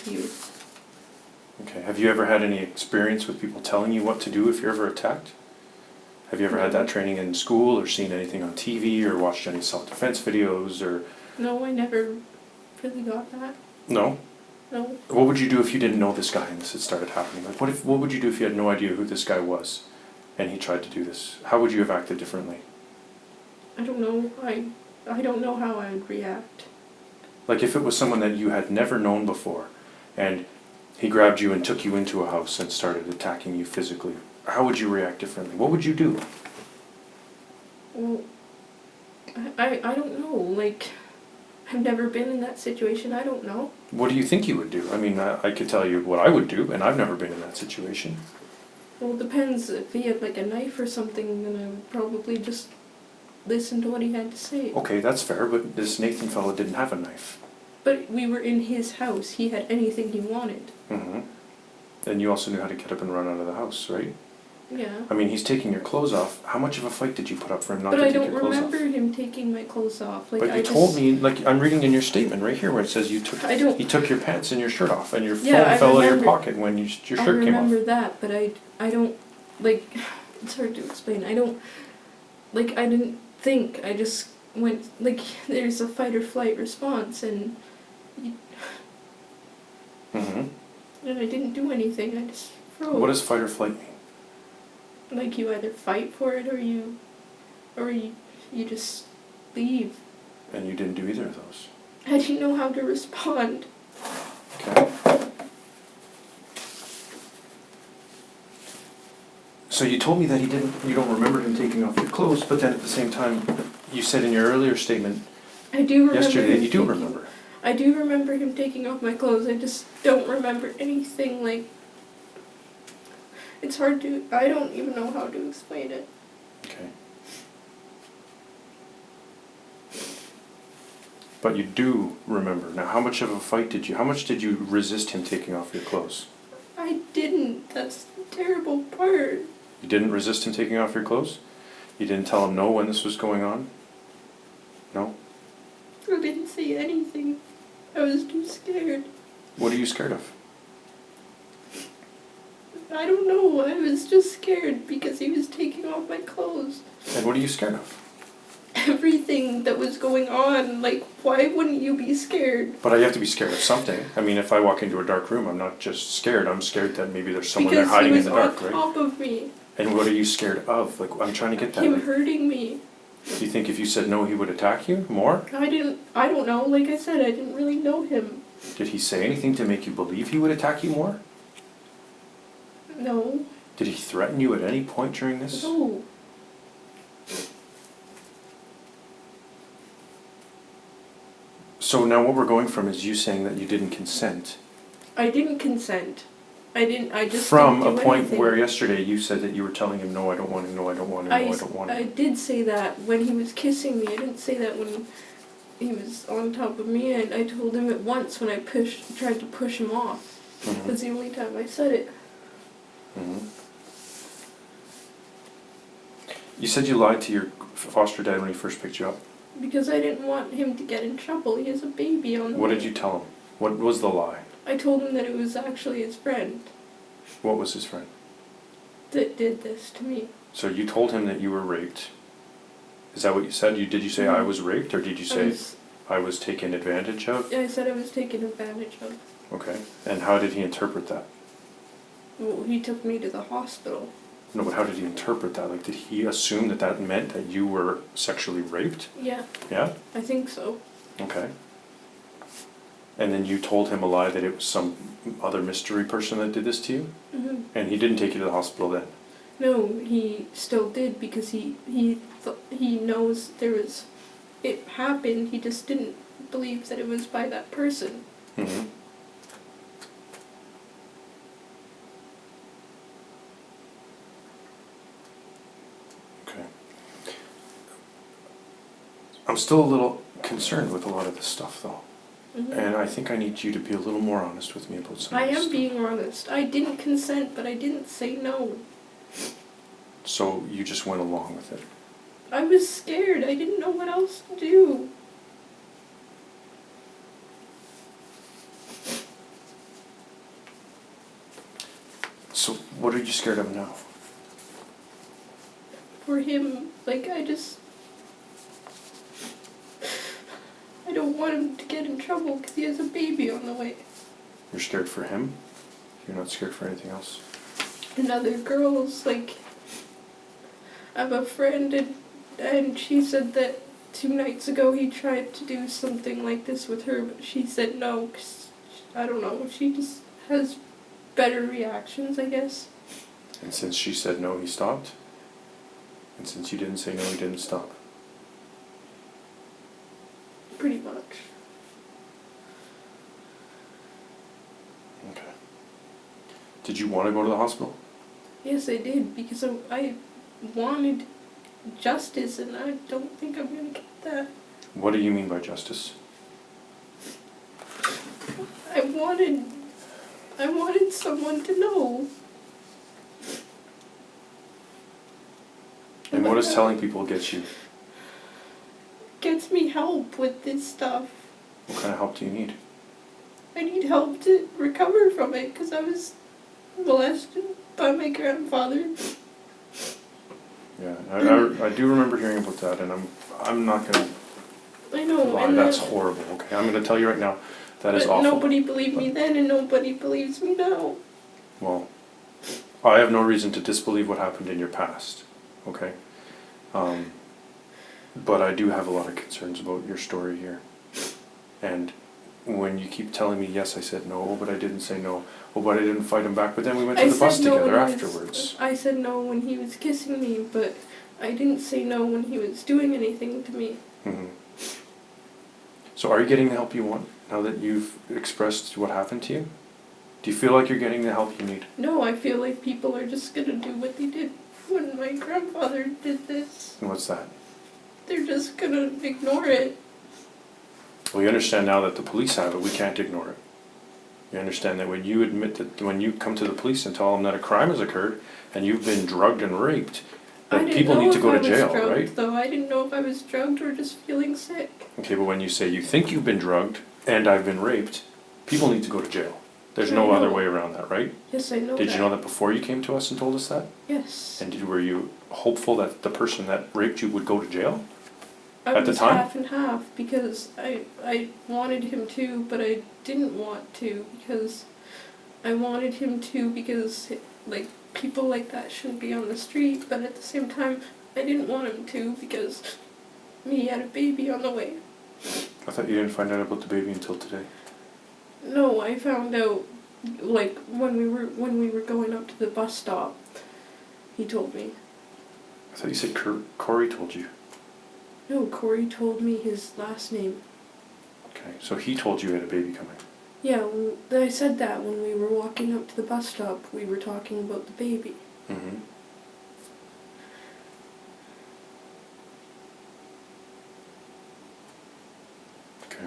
to you. Okay. Have you ever had any experience with people telling you what to do if you're ever attacked? Have you ever had that training in school or seen anything on TV or watched any self-defense videos or? No, I never really got that. No? No. What would you do if you didn't know this guy and this had started happening? Like, what would you do if you had no idea who this guy was and he tried to do this? How would you have acted differently? I don't know. I don't know how I would react. Like if it was someone that you had never known before and he grabbed you and took you into a house and started attacking you physically, how would you react differently? What would you do? Well, I don't know. Like, I've never been in that situation. I don't know. What do you think you would do? I mean, I could tell you what I would do, and I've never been in that situation. Well, it depends. If he had like a knife or something, then I would probably just listen to what he had to say. Okay, that's fair, but this Nathan fellow didn't have a knife. But we were in his house. He had anything he wanted. Mm-hmm. And you also knew how to get up and run out of the house, right? Yeah. I mean, he's taking your clothes off. How much of a fight did you put up for him not to take your clothes off? But I don't remember him taking my clothes off. Like, but you told me, like, I'm reading in your statement right here where it says he took your pants and your shirt off and your phone fell out of your pocket when your shirt came off. I remember that, but I don't, like, it's hard to explain. I didn't think, I just went, like, there's a fight or flight response and Mm-hmm. And I didn't do anything, I just froze. What does fight or flight mean? Like you either fight for it or you just leave. And you didn't do either of those. I didn't know how to respond. Okay. So you told me that you don't remember him taking off your clothes, but then at the same time, you said in your earlier statement I do remember yesterday that you do remember. I do remember him taking off my clothes. I just don't remember anything. Like, it's hard to, I don't even know how to explain it. Okay. But you do remember. Now, how much did you resist him taking off your clothes? I didn't. That's the terrible part. You didn't resist him taking off your clothes? You didn't tell him no when this was going on? No? I didn't say anything. I was too scared. What are you scared of? I don't know. I was just scared because he was taking off my clothes. And what are you scared of? Everything that was going on. Like, why wouldn't you be scared? But I have to be scared of something. I mean, if I walk into a dark room, I'm not just scared. I'm scared that maybe there's someone there hiding in the dark, right? Because he was on top of me. And what are you scared of? Like, I'm trying to get that. Him hurting me. Do you think if you said no, he would attack you more? I don't know. Like I said, I didn't really know him. Did he say anything to make you believe he would attack you more? No. Did he threaten you at any point during this? No. So now what we're going from is you saying that you didn't consent. I didn't consent. I just from didn't do a point anything. where yesterday you said that you were telling him, no, I don't want him, no, I don't want him, no, I don't want him. I did say that when he was kissing me. I didn't say that when he was on top of me. I told him it once when I tried to push him off. Mm-hmm. That's the only time I said it. Mm-hmm. You said you lied to your foster dad when he first picked you up. Because I didn't want him to get in trouble. He has a baby on the What way. did you tell him? What was the lie? I told him that it was actually his friend What was his friend? that did this to me. So you told him that you were raped. Is that what you said? Did you say I was raped, or did you say I was taken advantage of? Yeah, I said I was taken advantage of. Okay. And how did he interpret that? Well, he took me to the hospital. No, but how did he interpret that? Like, did he assume that that meant that you were sexually raped? Yeah. Yeah? I think so. Okay. And then you told him a lie that it was some other mystery person that did this to you? Mm-hmm. And he didn't take you to the hospital then? No, he still did because he knows it happened. He just didn't believe that it was by that person. Mm-hmm. Okay. I'm still a little concerned with a lot of this stuff, though. Mm-hmm. And I think I need you to be a little more honest with me about some of I this am stuff. being honest. I didn't consent, but I didn't say no. So you just went along with it? I was scared. I didn't know what else to do. So what are you scared of now? For him, like, I don't want him to get in trouble because he has a baby on the way. You're scared for him? You're not scared for anything else? And other girls, like, I have a friend and she said that 2 nights ago he tried to do something like this with her, but she said no, 'cause I don't know, she just has better reactions, I guess. And since she said no, he stopped? And since you didn't say no, he didn't stop? Pretty much. Okay. Did you want to go to the hospital? Yes, I did, because I wanted justice, and I don't think I'm gonna get that. What do you mean by justice? I wanted someone to know. And what does telling people get you? Gets me help with this stuff. What kind of help do you need? I need help to recover from it because I was molested by my grandfather. Yeah, I do remember hearing about that, and I'm not gonna I know, lie. and That's horrible. Okay, I'm gonna tell you right now, that is but awful. nobody believed me then, and nobody believes me now. Well, I have no reason to disbelieve what happened in your past. Okay, but I do have a lot of concerns about your story here, and when you keep telling me yes, I said no, but I didn't say no. Oh, but I didn't fight him back. But then we went to the bus together afterwards. I said no when he was kissing me, but I didn't say no when he was doing anything to me. Mm-hmm. So are you getting the help you want now that you've expressed what happened to you? Do you feel like you're getting the help you need? No, I feel like people are just gonna do what they did when my grandfather did this. And what's that? They're just gonna ignore it. Well, you understand now that the police have it, we can't ignore it. You understand that when you admit that, when you come to the police and tell them that a crime has occurred and you've been drugged and raped, that people need to go to jail, right? Though I didn't know if I was drugged or just feeling sick. Okay, but when you say you think you've been drugged and I've been raped, people need to go to jail. There's no other way around that, right? Yes, I know that. Did you know that before you came to us and told us that? Yes. And were you hopeful that the person that raped you would go to jail? I At the was time? half and half because I wanted him to, but I didn't want to because I wanted him to because, like, people like that shouldn't be on the street, but at the same time, I didn't want him to because he had a baby on the way. I thought you didn't find out about the baby until today. No, I found out, like, when we were going up to the bus stop, he told me. I thought you said Corey told you. No, Corey told me his last name. Okay, so he told you you had a baby coming. Yeah, I said that when we were walking up to the bus stop. We were talking about the baby. Mm-hmm. Okay.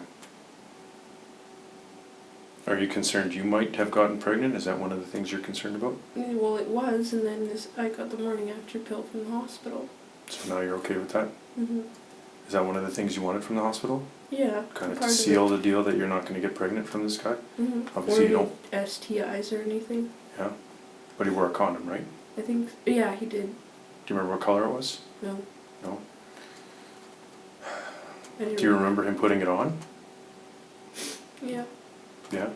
Are you concerned you might have gotten pregnant? Is that one of the things you're concerned about? Well, it was, and then I got the morning after pill from the hospital. So now you're okay with that? Mhm. Is that one of the things you wanted from the hospital? Yeah. Kind of to part seal the deal that you're not going to get pregnant from this guy? Mhm. Obviously or you any don't. STIs or anything. Yeah. But he wore a condom, right? I think. Yeah, he did. Do you remember what color it was? No. No. I didn't Do you remember him putting it on? Yeah, Yeah.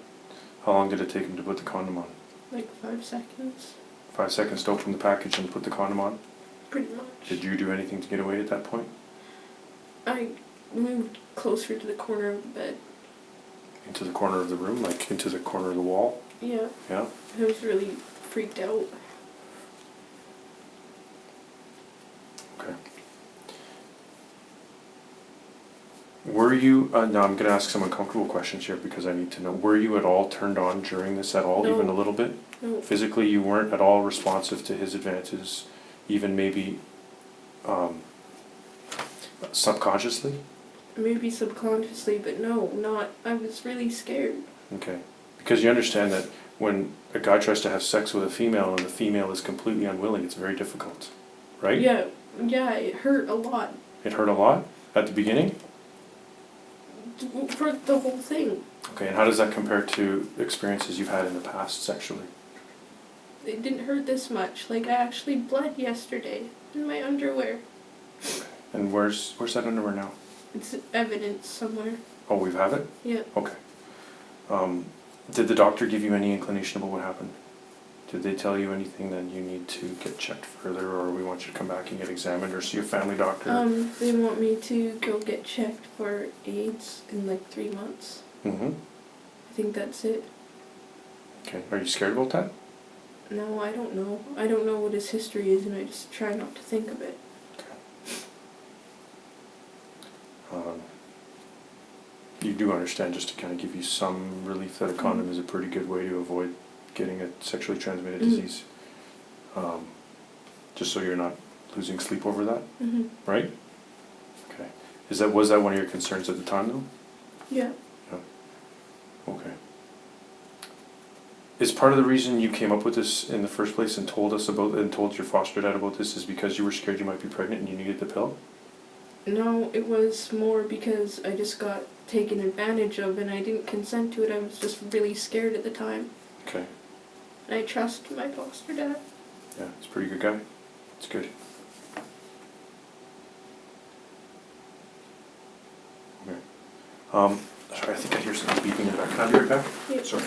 How long did it take him to put the condom on? like 5 seconds. 5 seconds to open the package and put the condom on? Pretty much. Did you do anything to get away at that point? I moved closer to the corner of the bed. Into the corner of the room, like into the corner of the wall? Yeah. Yeah. I was really freaked out. Okay. Were you, now I'm going to ask some uncomfortable questions here because I need to know, were you at all turned on during this at all, No. even a little bit? No. Physically you weren't at all responsive to his advances, even maybe subconsciously? Maybe subconsciously, but no, not. I was really scared. Okay. Because you understand that when a guy tries to have sex with a female and the female is completely unwilling, it's very difficult, right? Yeah, it hurt a lot. It hurt a lot at the beginning? For the whole thing. Okay, and how does that compare to experiences you've had in the past sexually? it didn't hurt this much. Like, I actually bled yesterday in my underwear. And where's that underwear now? It's evidence somewhere. Oh, we have it? Yeah. Okay. Did the doctor give you any inclination about what happened? Did they tell you anything that you need to get checked further, or we want you to come back and get examined, or see a family doctor? They want me to go get checked for AIDS in like 3 months. Mm-hmm. I think that's it. Okay. Are you scared about that? No, I don't know. I don't know what his history is, and I just try not to think of it. You do understand, just to kind of give you some relief, that a condom is a pretty good way to avoid getting a sexually transmitted disease. Just so you're not losing sleep over that, right? Okay. Was that one of your concerns at the time, though? Yeah. Okay. Is part of the reason you came up with this in the first place and told us about, and told your foster dad about this, is because you were scared you might be pregnant and you needed the pill? No, it was more because I just got taken advantage of and I didn't consent to it. I was just really scared at the time. Okay. And I trust my foster dad. Yeah, he's a pretty good guy. It's good. Okay. Sorry, I think I hear something beeping in the back. Can I be right back? Yeah. Sorry.